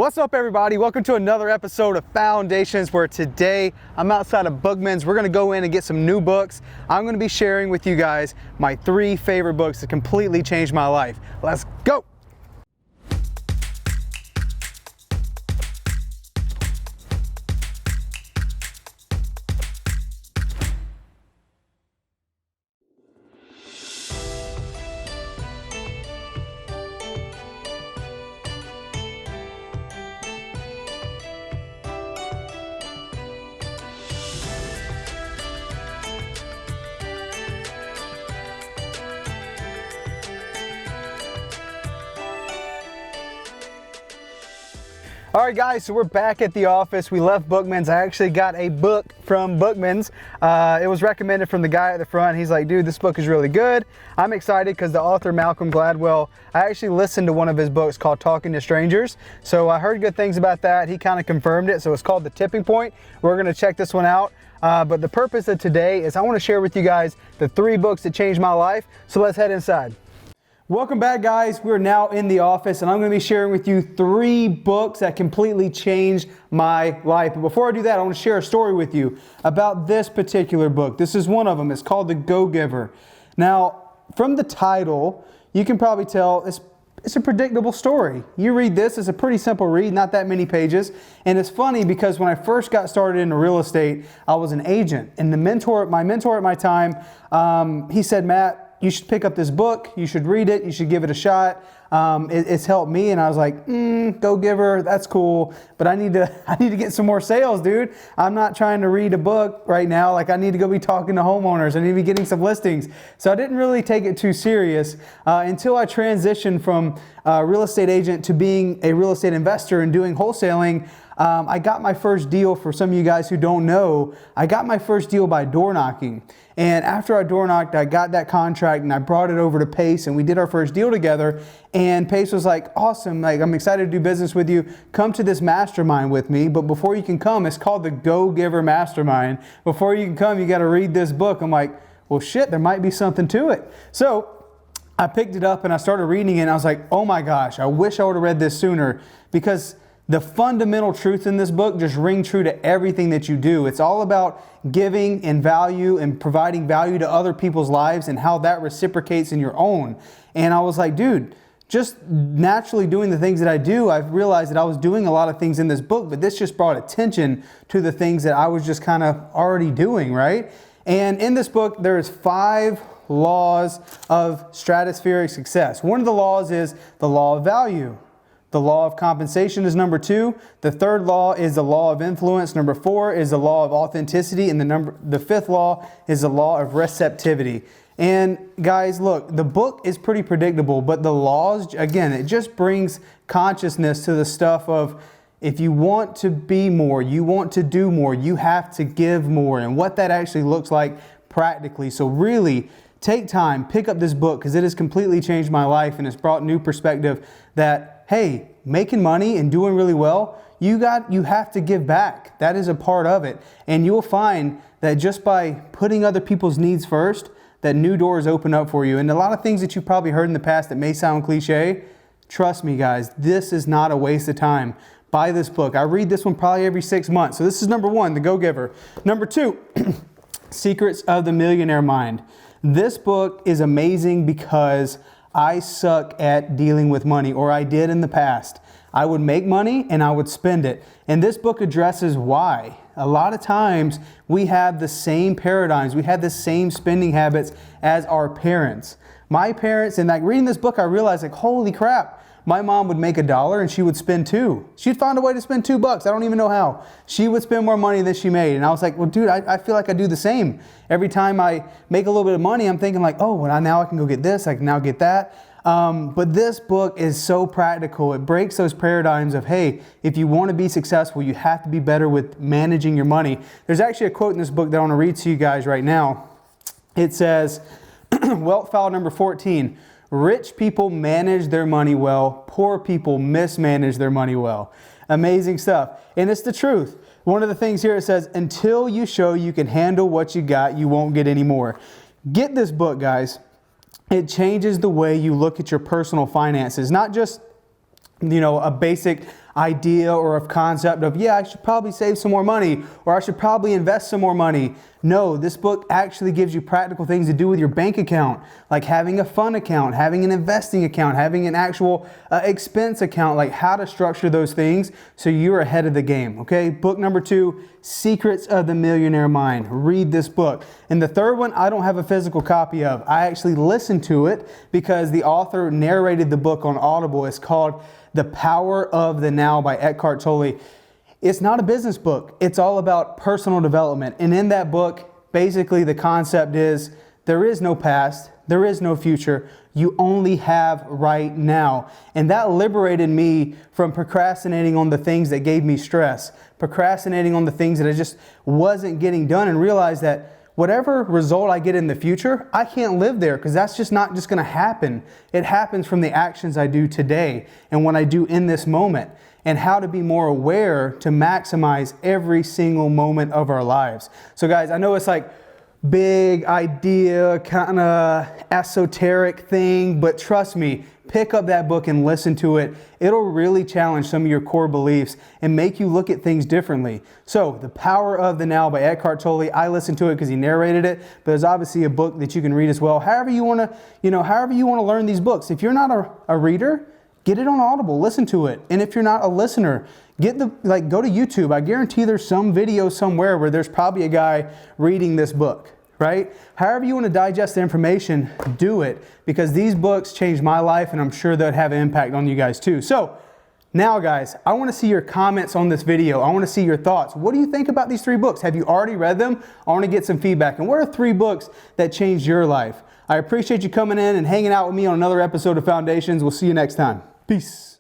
What's up, everybody? Welcome to another episode of Foundations, where today I'm outside of Bookman's. We're going to go in and get some new books. I'm going to be sharing with you guys my 3 favorite books that completely changed my life. Let's go! All right, guys, so we're back at the office. We left Bookman's. I actually got a book from Bookman's. It was recommended from the guy at the front. He's like, dude, this book is really good. I'm excited because the author, Malcolm Gladwell, I actually listened to one of his books called Talking to Strangers. So I heard good things about that. He kind of confirmed it. So it's called The Tipping Point. We're going to check this one out. But the purpose of today is I want to share with you guys the 3 books that changed my life. So let's head inside. Welcome back, guys. We're now in the office and I'm going to be sharing with you 3 books that completely changed my life. But before I do that, I want to share a story with you about this particular book. This is one of them. It's called The Go-Giver. Now, from the title, you can probably tell it's a predictable story. You read this, it's a pretty simple read, not that many pages. And it's funny because when I first got started into real estate, I was an agent. And my mentor at my time, he said, Matt, you should pick up this book, you should read it, you should give it a shot. It's helped me, and I was like, Go-Giver, that's cool, but I need to get some more sales, dude. I'm not trying to read a book right now. Like, I need to go be talking to homeowners. I need to be getting some listings. So I didn't really take it too serious until I transitioned from a real estate agent to being a real estate investor and doing wholesaling. I got my first deal. For some of you guys who don't know, I got my first deal by door knocking. And after I door knocked, I got that contract and I brought it over to Pace and we did our first deal together. And Pace was like, awesome, like, I'm excited to do business with you. Come to this mastermind with me. But before you can come, it's called the Go-Giver Mastermind. Before you can come, you got to read this book. I'm like, well, shit, there might be something to it. So I picked it up and I started reading it and I was like, oh my gosh, I wish I would have read this sooner, because the fundamental truth in this book just ring true to everything that you do. It's all about giving and value and providing value to other people's lives and how that reciprocates in your own. And I was like, dude, just naturally doing the things that I do, I've realized that I was doing a lot of things in this book, but this just brought attention to the things that I was just kind of already doing, right? And in this book, there's 5 laws of stratospheric success. One of the laws is the law of value. The law of compensation is number 2. The 3rd law is the law of influence. Number 4 is the law of authenticity. And the 5th law is the law of receptivity. And guys, look, the book is pretty predictable, but the laws, again, it just brings consciousness to the stuff of, if you want to be more, you want to do more, you have to give more, and what that actually looks like practically. So really, take time, pick up this book, because it has completely changed my life and it's brought new perspective that, hey, making money and doing really well, you have to give back. That is a part of it. And you'll find that just by putting other people's needs first, that new doors open up for you. And a lot of things that you've probably heard in the past that may sound cliche, trust me, guys, this is not a waste of time. Buy this book. I read this one probably every 6 months. So this is number 1, The Go-Giver. Number 2, Secrets of the Millionaire Mind. This book is amazing because I suck at dealing with money, or I did in the past. I would make money and I would spend it. And this book addresses why. A lot of times we have the same paradigms, we have the same spending habits as our parents. My parents, and like reading this book, I realized, like, holy crap, my mom would make $1 and she would spend 2. She'd find a way to spend $2. I don't even know how. She would spend more money than she made. And I was like, well, dude, I feel like I do the same. Every time I make a little bit of money, I'm thinking like, oh, well, now I can go get this. I can now get that. But this book is so practical. It breaks those paradigms of, hey, if you want to be successful, you have to be better with managing your money. There's actually a quote in this book that I want to read to you guys right now. It says, wealth file number 14. Rich people manage their money well. Poor people mismanage their money well. Amazing stuff. And it's the truth. One of the things here, it says, until you show you can handle what you got, you won't get any more. Get this book, guys. It changes the way you look at your personal finances. Not just, a basic, idea or of concept of, yeah, I should probably save some more money or I should probably invest some more money. No, this book actually gives you practical things to do with your bank account, like having a fund account, having an investing account, having an actual expense account, like how to structure those things so you're ahead of the game, okay? Book number 2, Secrets of the Millionaire Mind. Read this book. And the third one, I don't have a physical copy of. I actually listened to it because the author narrated the book on Audible. It's called The Power of the Now by Eckhart Tolle. It's not a business book. It's all about personal development. And in that book, basically the concept is there is no past, there is no future. You only have right now. And that liberated me from procrastinating on the things that gave me stress, procrastinating on the things that I just wasn't getting done, and realized that whatever result I get in the future, I can't live there because that's just not just going to happen. It happens from the actions I do today and what I do in this moment, and how to be more aware to maximize every single moment of our lives. So guys, I know it's like big idea, kind of esoteric thing, but trust me, pick up that book and listen to it. It'll really challenge some of your core beliefs and make you look at things differently. So, The Power of the Now by Eckhart Tolle. I listened to it because he narrated it, but there's obviously a book that you can read as well. However you want to learn these books. If you're not a reader, get it on Audible, listen to it. And if you're not a listener, go to YouTube. I guarantee there's some video somewhere where there's probably a guy reading this book, right? However you want to digest the information, do it, because these books changed my life and I'm sure they'll have an impact on you guys too. So now guys, I want to see your comments on this video. I want to see your thoughts. What do you think about these 3 books? Have you already read them? I want to get some feedback. And what are 3 books that changed your life? I appreciate you coming in and hanging out with me on another episode of Foundations. We'll see you next time. Peace.